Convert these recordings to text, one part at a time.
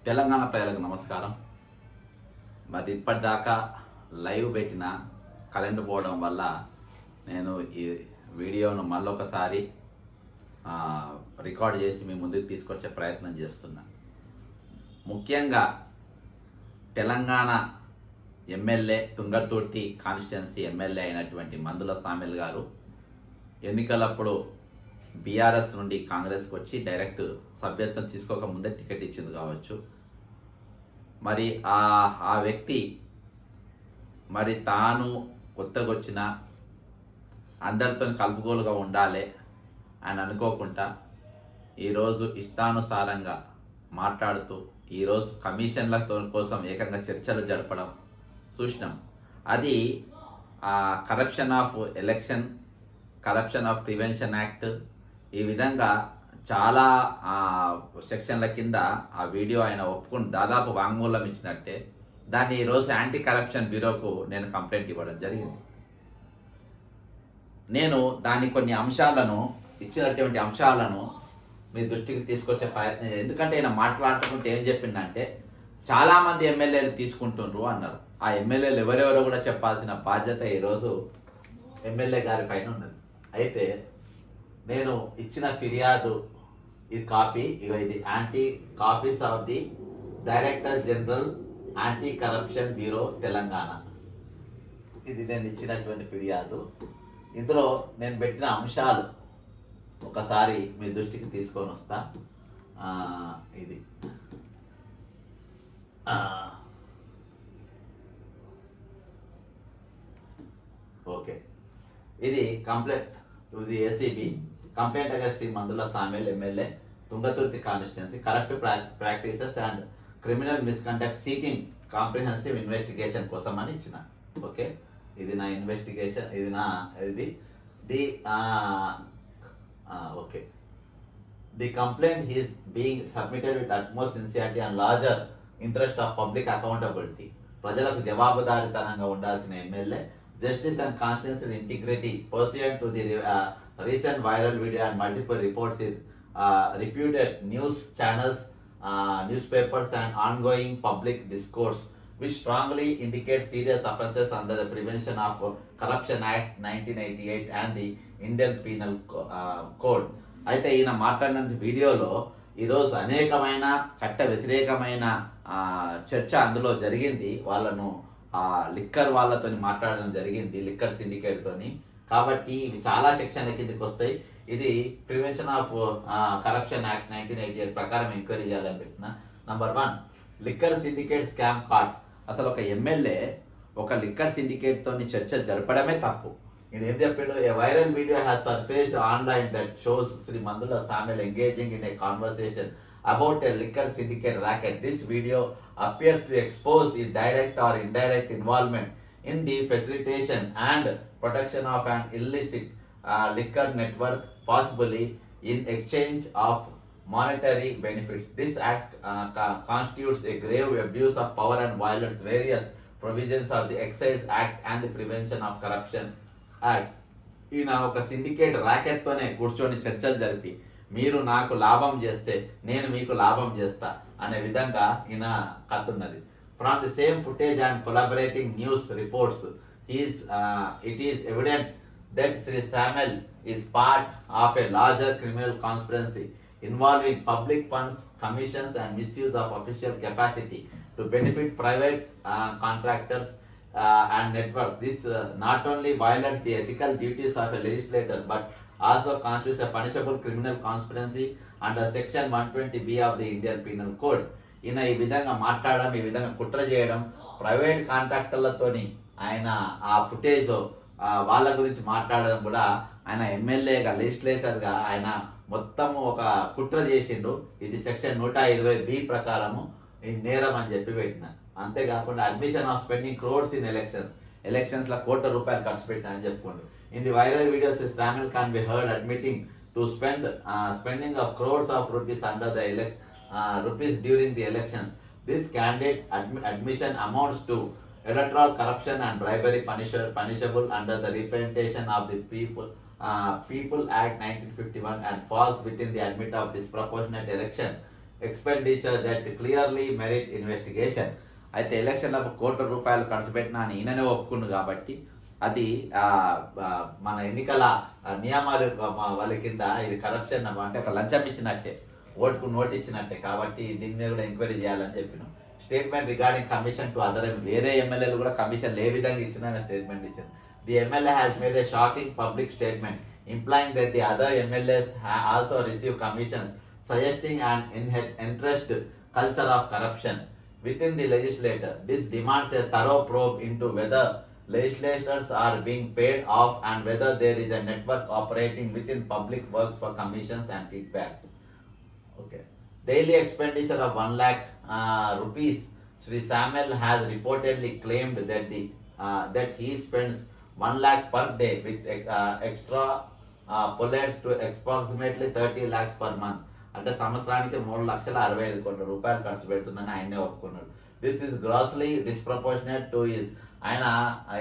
తెలంగాణ ప్రజలకు నమస్కారం. మరి ఇప్పటిదాకా లైవ్ పెట్టిన కరెంటు పోవడం వల్ల నేను ఈ వీడియోను మళ్ళొకసారి రికార్డ్ చేసి మీ ముందుకు తీసుకొచ్చే ప్రయత్నం చేస్తున్నా. ముఖ్యంగా Telangana MLA Thungathurthi constituency MLA అయినటువంటి మందుల సామెల్ గారు ఎన్నికలప్పుడు బీఆర్ఎస్ నుండి కాంగ్రెస్కి వచ్చి డైరెక్ట్ సభ్యత్వం తీసుకోకముందే టికెట్ ఇచ్చింది కావచ్చు. మరి ఆ వ్యక్తి మరి తాను కొత్తగా వచ్చిన అందరితో కలుపుగోలుగా ఉండాలి అని అనుకోకుండా ఈరోజు ఇష్టానుసారంగా మాట్లాడుతూ ఈరోజు కమిషన్ల కోసం ఏకంగా చర్చలు జరపడం చూసినాం. అది corruption of election, corruption of prevention act, ఈ విధంగా చాలా సెక్షన్ల కింద ఆ వీడియో ఆయన ఒప్పుకుని దాదాపు వాంగ్మూలం ఇచ్చినట్టే. దాన్ని ఈరోజు యాంటీ కరప్షన్ బ్యూరోకు నేను కంప్లైంట్ ఇవ్వడం జరిగింది. నేను దాని కొన్ని అంశాలను ఇచ్చినటువంటి అంశాలను మీ దృష్టికి తీసుకొచ్చే ప్రయత్నం చేయాలి. ఎందుకంటే ఆయన మాట్లాడుకుంటే ఏం చెప్పిందంటే చాలామంది ఎమ్మెల్యేలు తీసుకుంటుండ్రు అన్నారు. ఆ ఎమ్మెల్యేలు ఎవరెవరో కూడా చెప్పాల్సిన బాధ్యత ఈరోజు ఎమ్మెల్యే గారి పైన ఉన్నది. అయితే నేను ఇచ్చిన ఫిర్యాదు ఇది కాపీ, ఇది anti copies of the director general anti corruption bureau Telangana. ఇది నేను ఇచ్చినటువంటి ఫిర్యాదు. ఇందులో నేను పెట్టిన అంశాలు ఒకసారి మీ దృష్టికి తీసుకొని వస్తా. ఇది ఓకే, ఇది complaint to the ACB complaint against Shri Mandula Samel MLA Thungathurthi constituency corrupt practices and criminal misconduct seeking comprehensive investigation కోసం అని ఇచ్చిన. ఓకే, ఇది నా ఇన్వెస్టిగేషన్, ఇది the okay. The complaint is being submitted with utmost sincerity and larger interest of public accountability. ప్రజలకు జవాబుదారీతనంగా ఉండాల్సిన MLA justice and constitutional integrity pursuant to the recent viral video and multiple reports in reputed news channels, newspapers and ongoing public discourse which strongly indicate serious offences under the Prevention of Corruption Act 1988 and the Indian Penal Code. అయితే ఈయన మాట్లాడిన వీడియోలో ఈరోజు అనేకమైన చట్ట వ్యతిరేకమైన చర్చ అందులో జరిగింది. వాళ్ళను లిక్కర్ వాళ్ళతో మాట్లాడడం జరిగింది, లిక్కర్ సిండికేట్తోని. కాబట్టి ఇవి చాలా సెక్షన్ల కిందకి వస్తాయి. ఇది ప్రివెన్షన్ ఆఫ్ కరప్షన్ యాక్ట్ 1988 ప్రకారం ఎంక్వైరీ చేయాలని పెట్టిన. Number 1, liquor syndicate scam card. అసలు ఒక ఎమ్మెల్యే ఒక లిక్కర్ సిండికేట్ తోని చర్చలు జరపడమే తప్పు. ఇది ఏం చెప్పాడు? A viral video has surfaced online that shows Shri Mandula Samel engaging in a conversation about a liquor syndicate racket. This video appears to expose his direct or indirect involvement in the facilitation and protection of an illicit liquor network, possibly in exchange of monetary benefits. This act constitutes a grave abuse of power and violates various provisions of the Excise Act and the Prevention of Corruption Act. ఈయన ఒక syndicate ర్యాకెట్తోనే కూర్చొని చర్చలు జరిపి మీరు నాకు లాభం చేస్తే నేను మీకు లాభం చేస్తా అనే విధంగా ఈయన కత్తున్నది. From the same footage and collaborating news reports it is evident that Sri Samuel is part of a larger criminal conspiracy involving public funds, commissions and misuse of official capacity to benefit private contractors and networks. This not only violates the ethical duties of a legislator but also constitutes a punishable criminal conspiracy under section 120B of the Indian Penal Code. ఈయన ఈ విధంగా మాట్లాడడం, ఈ విధంగా కుట్ర చేయడం, private కాంట్రాక్టర్లతోని ఆయన ఆ ఫుటేజ్లో వాళ్ళ గురించి మాట్లాడడం కూడా ఆయన ఎమ్మెల్యేగా లెజిస్లేటర్గా ఆయన మొత్తం ఒక కుట్ర చేసిండు. ఇది సెక్షన్ 120B ప్రకారము ఇది నేరం అని చెప్పి పెట్టిన. అంతేకాకుండా admission of spending crores in ఎలక్షన్స్లో కోట్ల రూపాయలు ఖర్చు పెట్టిన అని చెప్పుకోండి. In the viral video, Samuel can be heard admitting to spending of crores of rupees under the rupees during the elections. This candid admission amounts to electoral corruption and bribery punishable under the representation of the People Act 1951 and falls within the ambit of disproportionate election expenditure that clearly merit investigation. అయితే ఎలక్షన్లకు కోట్ల రూపాయలు ఖర్చు పెట్టినా అని ఈయననే ఒప్పుకుండు కాబట్టి అది మన ఎన్నికల నియమాలు వాళ్ళ కింద ఇది కరప్షన్ అంటే ఒక లంచం ఇచ్చినట్టే, ఓటుకు నోటు ఇచ్చినట్టే. కాబట్టి దీని మీద కూడా ఎంక్వైరీ చేయాలని చెప్పినాం. Statement regarding commission to other, వేరే ఎమ్మెల్యేలు కూడా కమిషన్లు ఏ విధంగా ఇచ్చినా స్టేట్మెంట్ ఇచ్చింది. The MLA has made A shocking public statement implying that the other MLAs also receive commissions, suggesting an entrenched culture of corruption within the legislature. This demands a thorough probe into whether legislators are being paid off and whether there is a network operating within public works for commissions and kickbacks. Okay. Daily expenditure of 1 lakh rupees. Sri Samuel has reportedly claimed that he spends 1 lakh per day with extra pallets to approximately 30 lakhs per month. అంటే సంవత్సరానికి 3,65,000 కోట్ల రూపాయలు ఖర్చు పెడుతుందని ఆయనే ఒప్పుకున్నాడు. This is grossly disproportionate to his, ఆయన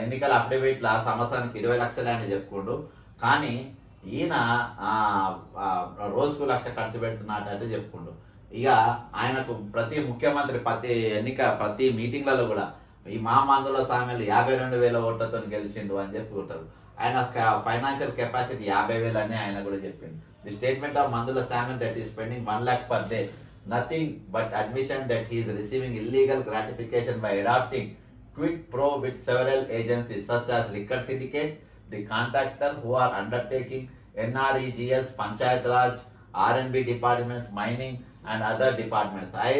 ఎన్నికల అఫిడవిట్ల సంవత్సరానికి 20 లక్షలు ఆయన చెప్పుకుండు, కానీ ఈయన రోజుకు 1,00,000 ఖర్చు పెడుతున్నట్టు చెప్పుకుండు. ఇక ఆయనకు ప్రతి ముఖ్యమంత్రి ప్రతి మీటింగ్లలో కూడా ఈ మా మందుల సామెలు 52,000 ఓట్లతో గెలిచిండు అని చెప్పుకుంటారు. ఆయన ఫైనాన్షియల్ కెపాసిటీ 50,000 అని ఆయన కూడా చెప్పింది. ది స్టేట్మెంట్ ఆఫ్ మందుల Samuel that is spending 1 lakh per day, nothing but admission that he is receiving illegal gratification by adopting quid pro with several agencies such as liquor syndicate, the contractor who are undertaking NREGS, Panchayat Raj, R&B departments, mining and other departments. I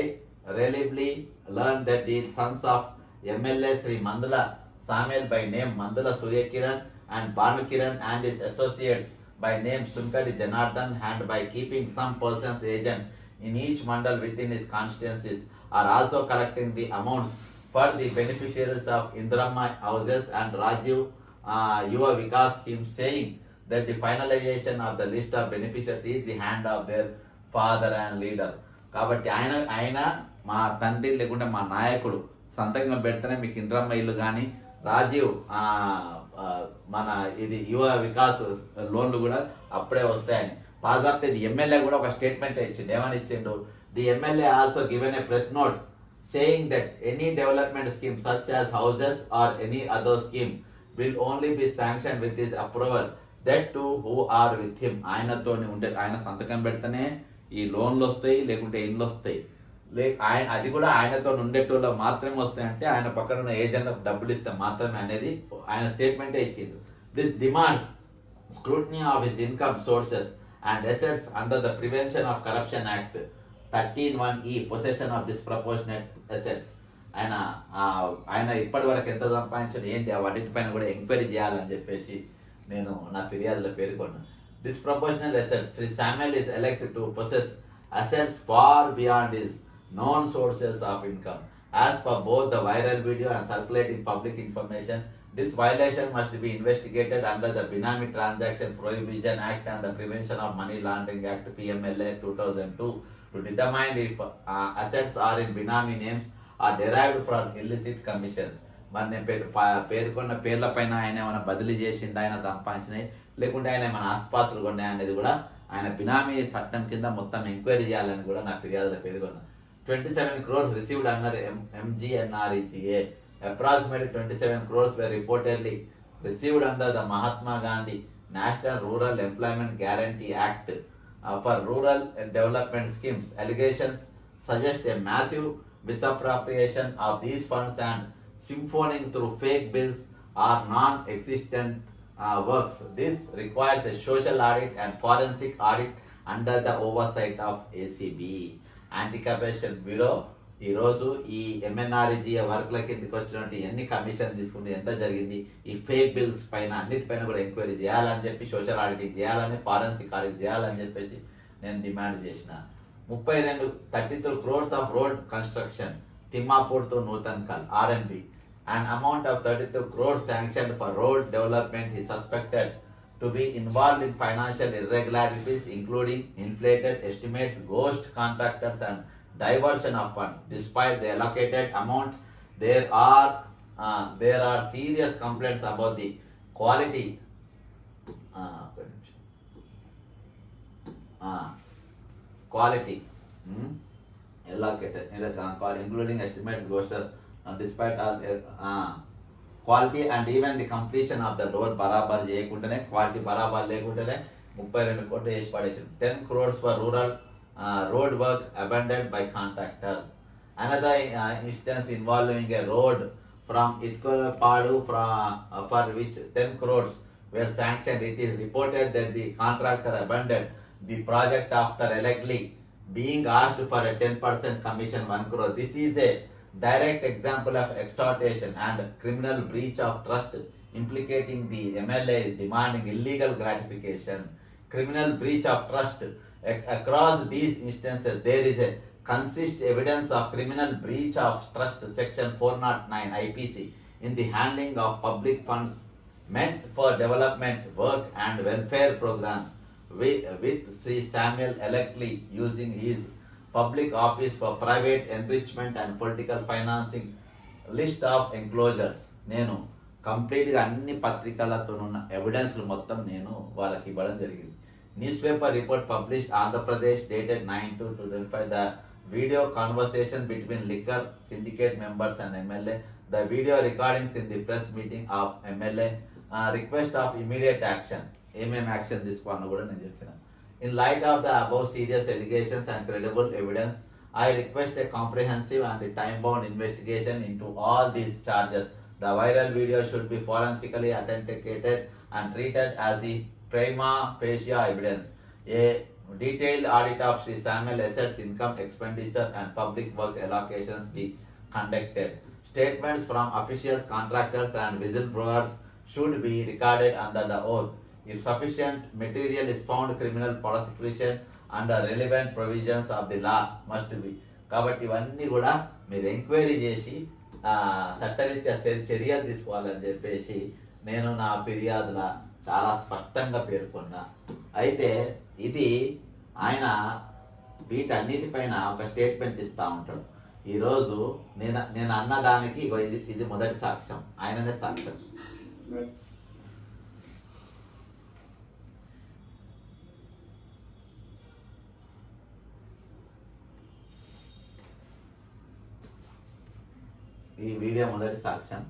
reliably learned that the sons of MLA Sri Mandula Samuel by name Mandula Suryakiran and Banu Kiran and his associates by name Sunkari Janardhan, and by keeping some persons agents in each mandal within his constituencies, are also collecting the amounts for the beneficiaries of Indiramma houses and Rajiv Yuva Vikas scheme, saying that the finalization of the list of beneficiaries is the hand of their father and leader. కాబట్టి ఆయన మా తండ్రి లేకుంటే మా నాయకుడు సంతకం పెడితేనే మీకు ఇందిరమ్మ ఇల్లు కానీ రాజీవ్ మన ఇది యువ వికాస్ లోన్లు కూడా అప్పుడే వస్తాయని. కాకపోతే ఇది ఎమ్మెల్యే కూడా ఒక స్టేట్మెంట్ ఇచ్చిండు. ఏమని ఇచ్చిండు? The MLA also given a press note saying that any development scheme such as houses or any other scheme will only be sanction with his approval, that too who are with him. ఆయనతో ఉండే ఆయన సంతకం పెడితేనే ఈ లోన్లు వస్తాయి, లేకుంటే ఇండ్లు వస్తాయి. ఆయన అది కూడా ఆయనతో ఉండేటోళ్ళు మాత్రమే వస్తాయి, అంటే ఆయన పక్కన ఉన్న ఏజెంట్లకు డబ్బులు ఇస్తే మాత్రమే అనేది ఆయన స్టేట్మెంటే ఇచ్చిండు. This demands scrutiny of his income sources and assets under the prevention of corruption act 13(1)(e) possession of disproportionate assets. ఆయన ఇప్పటి వరకు ఎంత సంపాదించాడు ఏంటి వాటిపైన కూడా ఎంక్వైరీ చేయాలని చెప్పేసి నేను నా ఫిర్యాదులో పేర్కొన్నాను. Disproportionate assets. Sri Samuel is elected to possess assets far beyond his known sources of income. As per both the viral video and circulating public information, this violation must be investigated under the Benami Transaction Prohibition Act and the Prevention of Money Laundering Act PMLA 2002 to determine if assets are in Benami names or derived from illicit commissions. మరి నేను పేర్కొన్న పేర్ల పైన ఆయన ఏమైనా బదిలీ చేసిండు, ఆయన సంపాదించినాయి, లేకుంటే ఆయన ఏమైనా ఆస్తిపాస్తులు కొన్నాయి అనేది కూడా ఆయన బినామీ చట్టం కింద మొత్తం ఎంక్వైరీ చేయాలని కూడా నా ఫిర్యాదులో పేర్కొన్నా. 27 crores received under MGNREGA. Approximately 27 crores were reportedly received under the Mahatma Gandhi National Rural Employment Guarantee Act for rural development schemes. Allegations suggest a massive misappropriation of these funds and siphoning through fake bills or non-existent works. This requires a social audit and forensic audit under the oversight of ACB. Anti-corruption bureau ఈరోజు ఈ MNREGA వర్క్ల కిందకి వచ్చినట్టు ఎన్ని commission తీసుకుంటే ఎంత జరిగింది, ఈ fake bills పైన అన్నిటిపైన కూడా ఎంక్వైరీ చేయాలని చెప్పి, సోషల్ ఆడిటింగ్ చేయాలని, ఫారెన్సిక్ ఆడిట్ చేయాలని చెప్పేసి నేను డిమాండ్ చేసిన. 32 crores of road construction Thimmapur to Nuthankal R&B. An amount of 32 crores sanctioned for road development is suspected to be involved in financial irregularities, including inflated estimates, ghost contractors, and diversion of funds. Despite the allocated amount, there are serious complaints about the quality allocated including estimates goes despite all quality and even the completion of the road బరాబర్ చేయకుండానే quality బరాబర్ లేకుండానే 32 కోట్లు వేసి పడేసింది. 10 crores for rural road work abandoned by contractor. Another instance involving a road from Itkolapadu for which 10 crores were sanctioned. It is reported that the contractor abandoned the project after allegedly being asked for a 10% commission 1 crore. This is a direct example of extortion and criminal breach of trust implicating the MLA demanding illegal gratification. Criminal breach of trust. Across these instances, there is a consist evidence of criminal breach of trust section 409 IPC in the handling of public funds meant for development work and welfare programs with Sri Samuel Electly using his public office for private enrichment and political financing. List of enclosures నేను కంప్లీట్గా అన్ని పత్రికలతో ఉన్న ఎవిడెన్స్లు మొత్తం నేను వాళ్ళకి ఇవ్వడం జరిగింది. News paper report published Andhra Pradesh dated 9/2/2025 the video conversation between liquor syndicate members and MLA, the video recordings in the press meeting of MLA, request of immediate action. ఏమేమి యాక్షన్ తీసుకోవాలని కూడా నేను చెప్పిన. In light of the above serious allegations and credible evidence, I request a comprehensive and time-bound investigation into all these charges. The viral video should be forensically authenticated and treated as the prima facie evidence. A detailed audit of Sri Samuel assets, income, expenditure and public works allocations be conducted. Statements from officials, contractors and whistleblowers should be recorded under the oath. If sufficient material is found, criminal prosecution under relevant provisions of the law must be. కాబట్టి ఇవన్నీ కూడా మీరు enquiry చేసి చట్టరీత్యా చర్యలు తీసుకోవాలని చెప్పేసి నేను నా ఫిర్యాదుల చాలా స్పష్టంగా పేర్కొన్నా. అయితే ఇది ఆయన వీటన్నిటిపైన ఒక స్టేట్మెంట్ ఇస్తూ ఉంటాడు. ఈరోజు నేను అన్నదానికి ఇది మొదటి సాక్ష్యం, ఆయననే సాక్ష్యం. ఈ వీడియో మొదటి సాక్ష్యం.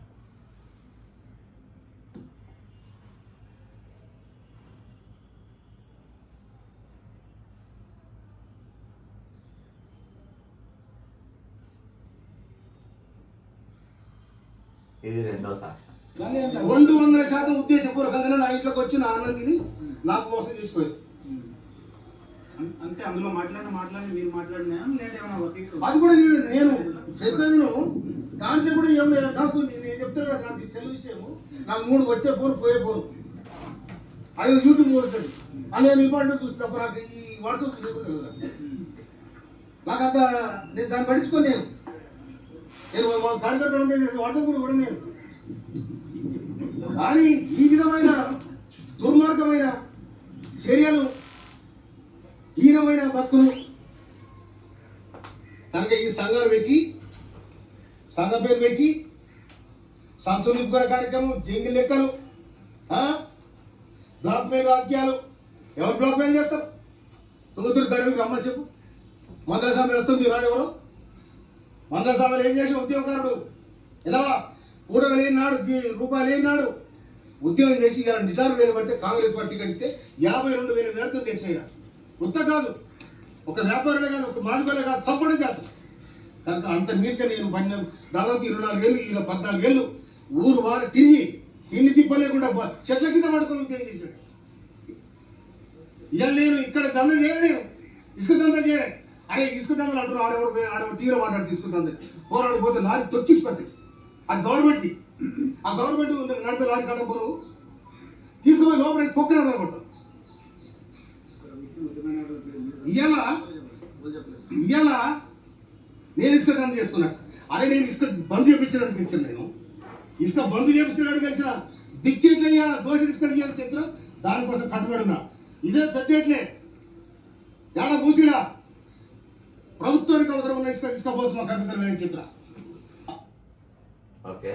ఇది రెండో సాక్ష్యం. 200% ఉద్దేశపూర్వకంగా నా ఇంట్లోకి వచ్చి నా ఆనందిని నాకు మోసం చేసుకోలేదు. అంటే అందులో మాట్లాడి మీరు మాట్లాడినా అది కూడా నేను చెప్పేది దాంట్లో కూడా ఏం లేదు. నాకు నేను చెప్తాను కదా, నాకు సెల్ విషయము నాకు 3 వచ్చే ఫోన్ పోయే ఫోన్ 5 యూట్యూబ్ వస్తుంది అని నేను ఇంపార్టెంట్ చూస్తున్నప్పుడు నాకు ఈ వాట్సాప్ చెప్పుతుంది కదా, నాకు అంత నేను దాన్ని పట్టించుకొని నేను కార్యకర్తలు వాట్సాప్ కూడా నేను. కానీ ఈ విధమైన దుర్మార్గమైన చర్యలు, హీనమైన బతుకులు కనుక ఈ సంఘాలు పెట్టి, సంఘం పేరు పెట్టి సంచులు నింపుకునే కార్యక్రమం, జంగి లెక్కలు, బ్లాక్ మెయిల్ రాజకీయాలు. ఎవరు బ్లాక్ మెయిల్ చేస్తారు? తుంగతురు గడువుకి రమ్మని చెప్పు. మందల సభలు వస్తుంది రాడు ఎవరు? మందల సభలు ఏం చేసిన ఉద్యోగకారుడు ఎలా కూడలు లేనాడు, రూపాయలు లేనాడు ఉద్యోగం చేసి ఇలా నిటారు వేలు పడితే కాంగ్రెస్ పార్టీ కడితే 52,000 వేడుతుంది ఎక్సైనా. ఉత్త కాదు, ఒక వ్యాపారులే కాదు, ఒక మానుకోలే కాదు, చంపడం కాదు. కనుక అంత మీరుగా నేను దాదాపు 24 ఏళ్ళు, ఇలా 14 ఏళ్ళు ఊరు వాడ తిరిగి ఇన్ని తిప్పలేకుండా చెట్ల కింద పడుకొని ఉద్యోగం చేశాడు. ఇలా నేను ఇక్కడ దంద చేయలేను, ఇసుక దంద చేయలే. అరే ఇసుక దందలు అంటారు, ఆడవాడు టీవీలో మాట్లాడి తీసుకుంటుంది, పోరాడిపోతే లారీ తొక్కించిపోతుంది. అది గవర్నమెంట్ది. ఆ గవర్నమెంట్ నడిపే లారీ కట్ట పొరుగు తీసుకుపోయి లోపల కుక్కనే కనబడతాం. ఇవాళ నేను ఇసుక దంద చేస్తున్నాను. అరే నేను ఇసుక బంద్ చేయించడానికి పిలిచాను, నేను ఇసుక బంద్ చేయించడానికి కలిసిన దిక్కెట్లు ఇవ్వాలి, దోషులు ఇసుక ఇవ్వాలని చెప్పిన దానికోసం కట్టుబడినా. ఇదే పెద్దట్లే ఏడ పూసిరా ప్రభుత్వానికి అవసరం ఉన్న ఇసుక తీసుకోవచ్చు మా కట్టుబడి అని చెప్పిన. ఓకే,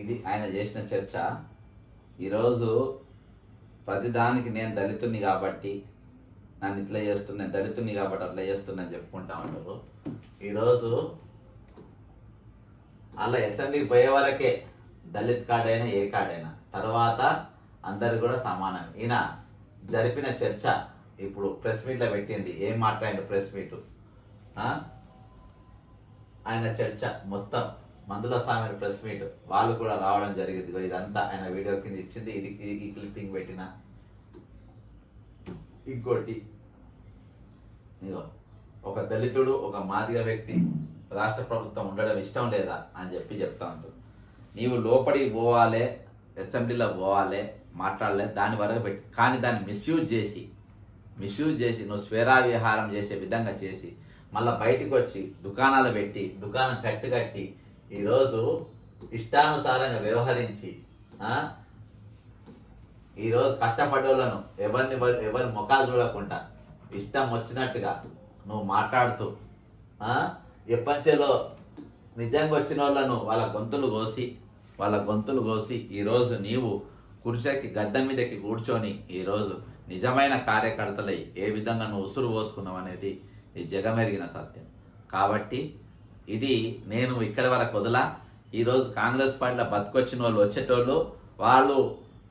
ఇది ఆయన చేసిన చర్చ. ఈరోజు ప్రతిదానికి నేను దళితుని కాబట్టి నన్ను ఇట్లా చేస్తున్నా, దళితుని కాబట్టి అట్లా చేస్తున్నా అని చెప్పుకుంటా ఉంటారు. ఈరోజు అలా అసెంబ్లీకి పోయే వరకే దళిత్ కార్డ్ అయినా ఏ కార్డ్ అయినా, తర్వాత అందరు కూడా సమానం. ఈయన జరిపిన చర్చ ఇప్పుడు ప్రెస్ మీట్లో పెట్టింది, ఏం మాట్లాడిండు ప్రెస్ మీటు, ఆయన చర్చ మొత్తం మందుల స్వామి ప్రెస్ మీట్ వాళ్ళు కూడా రావడం జరిగింది. ఇదంతా ఆయన వీడియో కింద ఇచ్చింది. ఈ క్లిప్పింగ్ పెట్టిన ఇంకోటి, ఇగో ఒక దళితుడు ఒక మాదిగ వ్యక్తి రాష్ట్ర ప్రభుత్వం ఉండడం ఇష్టం లేదా అని చెప్తా ఉంటాడు. నీవు లోపలికి పోవాలి, అసెంబ్లీలో పోవాలి, మాట్లాడలే దాని వరకు పెట్టి, కానీ దాన్ని మిస్యూజ్ చేసి నువ్వు స్వేరా విహారం చేసే విధంగా చేసి మళ్ళీ బయటకు వచ్చి దుకాణాలు పెట్టి దుకాణం కట్టి ఈరోజు ఇష్టానుసారంగా వ్యవహరించి ఈరోజు కష్టపడ్డోళ్ళను ఎవరి ముఖాలు చూడకుండా ఇష్టం వచ్చినట్టుగా నువ్వు మాట్లాడుతూ ఎప్పంచెలో నిజంగా వచ్చిన వాళ్ళను వాళ్ళ గొంతులు కోసి ఈరోజు నీవు కుర్చీకి గద్దె మీదకి కూర్చొని ఈరోజు నిజమైన కార్యకర్తలై ఏ విధంగా నువ్వు ఉసురు పోసుకున్నావు అనేది ఈ జగమెరిగిన సత్యం. కాబట్టి ఇది నేను ఇక్కడి వరకు వదలా. ఈరోజు కాంగ్రెస్ పార్టీలో బతుకొచ్చిన వాళ్ళు వచ్చేటోళ్ళు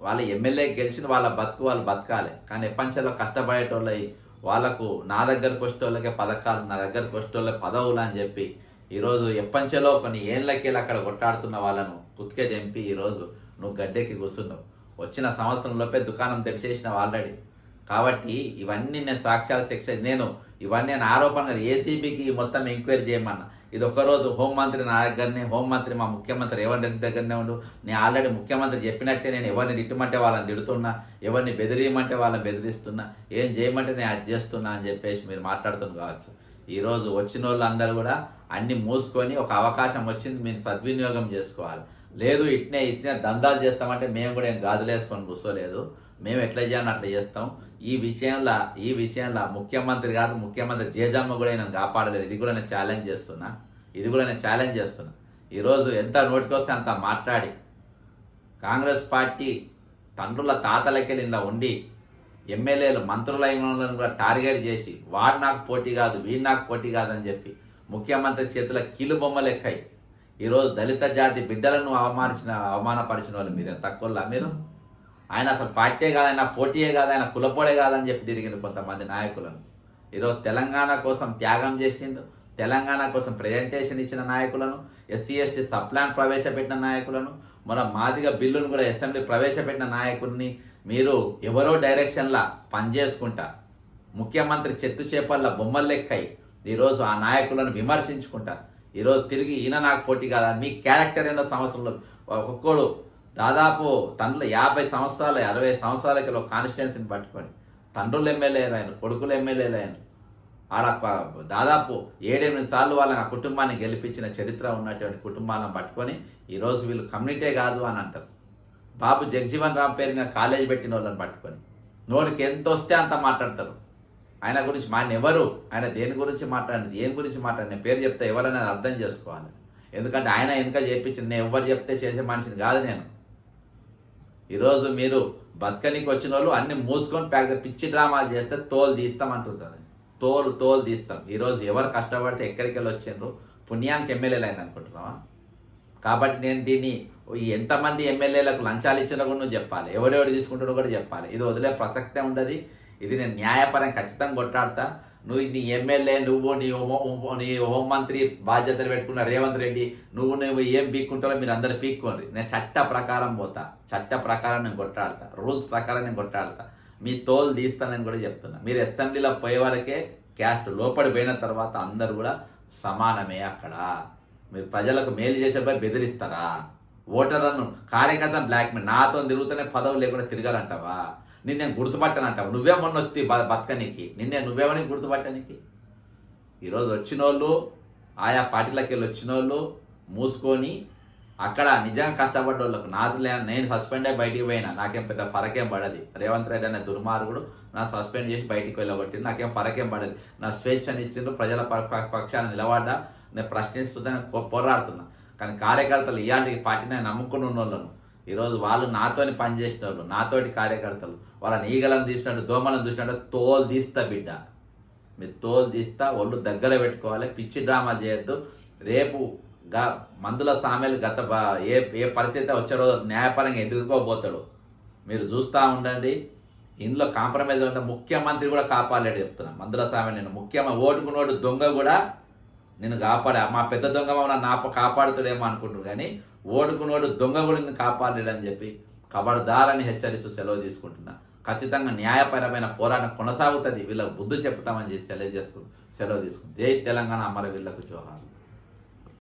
వాళ్ళ ఎమ్మెల్యే గెలిచిన వాళ్ళ వాళ్ళు బతకాలి, కానీ ఎప్పంచెలో కష్టపడేటోళ్ళై వాళ్ళకు నా దగ్గరకు వచ్చేటోళ్ళకే పథకాలు, నా దగ్గరకు వచ్చేటోళ్ళకి పదవులు అని చెప్పి ఈరోజు ఎప్పంచెలో కొన్ని ఏళ్ళకెళ్ళి అక్కడ కొట్టాడుతున్న వాళ్ళను కుతికే తెంపి ఈరోజు నువ్వు గడ్డెకి కూర్చున్నావు. వచ్చిన సంవత్సరంలోపే దుకాణం తెరిచేసినావు ఆల్రెడీ. కాబట్టి ఇవన్నీ నేను సాక్ష్యాలు నేను ఇవన్నీ ఆరోపణలు ఏసీబీకి మొత్తం ఎంక్వైరీ చేయమన్నా. ఇది ఒక్కరోజు హోంమంత్రి నా దగ్గరనే, హోంమంత్రి మా ముఖ్యమంత్రి రేవంత్ రెడ్డి దగ్గరనే ఉండు. నేను ఆల్రెడీ ముఖ్యమంత్రి చెప్పినట్టే నేను ఎవరిని తిట్టమంటే వాళ్ళని తిడుతున్నా, ఎవరిని బెదిరియమంటే వాళ్ళని బెదిరిస్తున్నా, ఏం చేయమంటే నేను అది చేస్తున్నా అని చెప్పేసి మీరు మాట్లాడుతున్నారు కావచ్చు. ఈరోజు వచ్చిన వాళ్ళు అందరూ కూడా అన్ని మూసుకొని ఒక అవకాశం వచ్చింది మీరు సద్వినియోగం చేసుకోవాలి. లేదు ఇట్నే దందాలు చేస్తామంటే మేము కూడా ఏం గాజులేసుకొని కూర్చోలేదు, మేము ఎట్లా చేయాలని అట్లా చేస్తాం. ఈ విషయంలో ముఖ్యమంత్రి కాదు, ముఖ్యమంత్రి జేజమ్మ కూడా నేను కాపాడలేదు. ఇది కూడా నేను ఛాలెంజ్ చేస్తున్నా. ఈరోజు ఎంత నోటికొస్తే అంత మాట్లాడి కాంగ్రెస్ పార్టీ తండ్రుల తాతలకే నిన్న ఉండి ఎమ్మెల్యేలు మంత్రులైన కూడా టార్గెట్ చేసి వాడు నాకు పోటీ కాదు, వీడు నాకు పోటీ కాదని చెప్పి ముఖ్యమంత్రి చేతుల కీలు బొమ్మలు ఎక్కాయి. ఈరోజు దళిత జాతి బిడ్డలను అవమానపరిచిన వాళ్ళు మీరు తక్కువలా మీరు. ఆయన అసలు పార్టీ కాదు, ఆయన పోటీయే కాదు, ఆయన కులపోడే కాదని చెప్పి తిరిగింది కొంతమంది నాయకులను. ఈరోజు తెలంగాణ కోసం త్యాగం చేసిండు, తెలంగాణ కోసం ప్రజెంటేషన్ ఇచ్చిన నాయకులను, ఎస్సీ ఎస్టీ సబ్ ప్లాన్ ప్రవేశపెట్టిన నాయకులను, మన మాదిగ బిల్లును కూడా అసెంబ్లీ ప్రవేశపెట్టిన నాయకుడిని మీరు ఎవరో డైరెక్షన్లా పనిచేసుకుంటా ముఖ్యమంత్రి చెట్టు చేపల్ల బొమ్మలు లెక్కయి ఈరోజు ఆ నాయకులను విమర్శించుకుంటా ఈరోజు తిరిగి ఈయన నాకు పోటీ కాదా. మీ క్యారెక్టర్ ఎన్నో సంవత్సరంలో ఒక్కొక్కడు దాదాపు తండ్రులు 50 సంవత్సరాలు 60 సంవత్సరాలకి ఒక కాన్స్టిట్యున్సీని పట్టుకొని తండ్రులు ఎమ్మెల్యేలు ఆయన, కొడుకులు ఎమ్మెల్యేలు ఆయన, ఆడ దాదాపు 7-8 సార్లు వాళ్ళని ఆ కుటుంబాన్ని గెలిపించిన చరిత్ర ఉన్నటువంటి కుటుంబాలను పట్టుకొని ఈరోజు వీళ్ళు కమ్యూనిటీ కాదు అని అంటారు. బాబు జగజీవన్ రామ్ పేరు మీద కాలేజీ పెట్టిన వాళ్ళని పట్టుకొని నోనికి ఎంత వస్తే అంత మాట్లాడతారు. ఆయన గురించి ఆయన దేని గురించి మాట్లాడిన పేరు చెప్తే ఎవరైనా అర్థం చేసుకోవాలి. ఎందుకంటే ఆయన వెనుక చేయించింది, నేను ఎవరు చెప్తే చేసే మనిషిని కాదు నేను. ఈరోజు మీరు బతకనికి వచ్చిన వాళ్ళు అన్ని మూసుకొని పిచ్చి డ్రామాలు చేస్తే తోలు తీస్తాం అంటుంటారు. తోలు తీస్తాం. ఈరోజు ఎవరు కష్టపడితే ఎక్కడికి వెళ్ళి వచ్చిండ్రు, పుణ్యానికి ఎమ్మెల్యేలు అయింది అనుకుంటున్నావా? కాబట్టి నేను దీన్ని ఎంతమంది ఎమ్మెల్యేలకు లంచాలు ఇచ్చినా కూడా నువ్వు చెప్పాలి, ఎవరెవరు తీసుకుంటారో కూడా చెప్పాలి. ఇది వదిలే ప్రసక్తే ఉండదు. ఇది నేను న్యాయపరంగా ఖచ్చితంగా కొట్లాడతా. నువ్వు నీ ఎమ్మెల్యే, నీ హోంమంత్రి బాధ్యతలు పెట్టుకున్న రేవంత్ రెడ్డి, నువ్వు ఏం పీక్కుంటారో మీరు అందరు పీక్కోండి. నేను చట్ట ప్రకారం పోతా, చట్ట ప్రకారం నేను కొట్లాడతా, రూల్స్ ప్రకారం నేను కొట్లాడతా. మీ తోలు తీస్తానని కూడా చెప్తున్నా. మీరు అసెంబ్లీలో పోయే వరకే క్యాస్ట్, లోపడి పోయిన తర్వాత అందరు కూడా సమానమే. అక్కడ మీరు ప్రజలకు మేలు చేసేపై బెదిరిస్తారా? ఓటర్లను కార్యకర్తను బ్లాక్మెయిల్, నాతో తిరుగుతూనే పదవులు లేకుండా తిరగాలంటావా? నేను గుర్తుపట్టనంటావు. నువ్వే మొన్న వస్తే బతకనికి, నువ్వేమని గుర్తుపట్టనికి? ఈరోజు వచ్చిన వాళ్ళు, ఆయా పార్టీలకి వెళ్ళి వచ్చిన వాళ్ళు మూసుకొని అక్కడ నిజంగా కష్టపడ్డ వాళ్ళకు నేను సస్పెండ్ అయ్యి బయటికి పోయినా నాకేం పెద్ద ఫరకేం పడది. రేవంత్ రెడ్డి అనే దుర్మార్గుడు నా సస్పెండ్ చేసి బయటికి వెళ్ళబట్టి నాకేం ఫరకేం పడది. నా స్వేచ్ఛని ఇచ్చిండ్రు, ప్రజల పక్షాన్ని నిలబడ్డా, నేను ప్రశ్నిస్తుందని పోరాడుతున్నా. కానీ కార్యకర్తలు ఇవాళ పార్టీని నమ్ముకుని ఉన్న వాళ్ళను ఈరోజు వాళ్ళు నాతోని పనిచేసిన వాళ్ళు, నాతోటి కార్యకర్తలు, వాళ్ళని ఈగలను తీసినట్టు దోమలను చూసినట్టు తోలు తీస్తా బిడ్డ, మీరు తోలు తీస్తా, ఒళ్ళు దగ్గర పెట్టుకోవాలి, పిచ్చి డ్రామా చేయొద్దు. రేపు మందుల సామెలు ఏ పరిస్థితి వచ్చే రోజు న్యాయపరంగా ఎదుర్కోబోతాడు మీరు చూస్తూ ఉండండి. ఇందులో కాంప్రమైజ్ ఉంటే ముఖ్యమంత్రి కూడా కాపాడలేడు చెప్తున్నా. మందుల సామెలు నేను ఓటుకున్నోడు దొంగ కూడా నేను కాపాడా, మా పెద్ద దొంగ నా కాపాడుతాడేమో అనుకుంటున్నాను, కానీ ఓటుకున్నోడు దొంగ కూడా నేను కాపాడలేడని చెప్పి ఖబర్దారని హెచ్చరిస్తూ సెలవు తీసుకుంటున్నా. ఖచ్చితంగా న్యాయపరమైన పోరాటం కొనసాగుతుంది, వీళ్ళకు బుద్ధి చెప్తామని చెప్పి సెలవు తీసుకుంటాం. జై తెలంగాణ, అమరవీరులకు జోహార్.